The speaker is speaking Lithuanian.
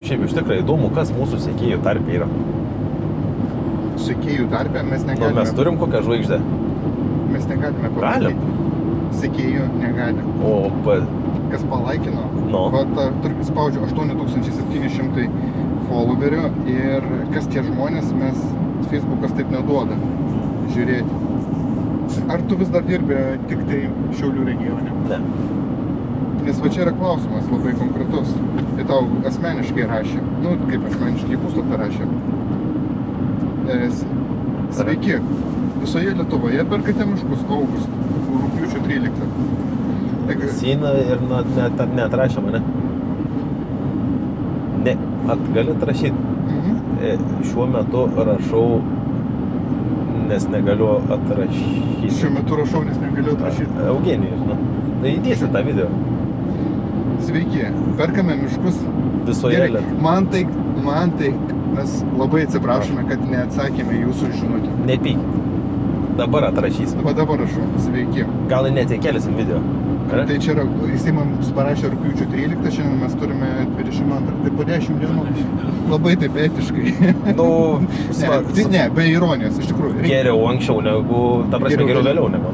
Šiaip iš tikrųjų įdomu, kas mūsų sekėjų tarpe yra. Sekėjų tarpe mes Nu, negalime. mes turim kokią žvaigždę. Mes negalime Galim. pamatyti. Sekėjų negalime. O Kas palaikino, Nu. spaudžiu 8700 followerių ir kas tie žmonės, mes Facebookas taip neduoda žiūrėti. Ar tu vis dar dirbi tik tai Šiaulių regione? ne. Nes va čia yra klausimas labai konkretus. Tai tau asmeniškai rašė, nu kaip asmeniškai puslapį rašė. Sveiki, visoje Lietuvoje perkate miškus rugpjūčio 13. Sina ir net rašė mane. Ne, gali atrašyti. Šiuo metu rašau, nes negaliu atrašyti. Šiuo metu rašau, nes negaliu atrašyti. Eugenijus, nu. Tai įdėsi tą video. Sveiki, perkame miškus. Visoje Gerai, Lietuvoje. man tai, mes labai atsiprašome, kad neatsakėme jūsų žinutę. Nepyk. Dabar atrašysim. Dabar rašau, sveiki. Gal ir net įkelsim video. Ar? Tai čia yra, jisai mums parašė rugpjūčio 13, šiandien mes turime 22, tai po 10 dienų. Labai taip etiškai. Nu, Ne, be ironijos, iš tikrųjų. geriau anksčiau negu, ta prasme, Geriau geriau vėliau negu.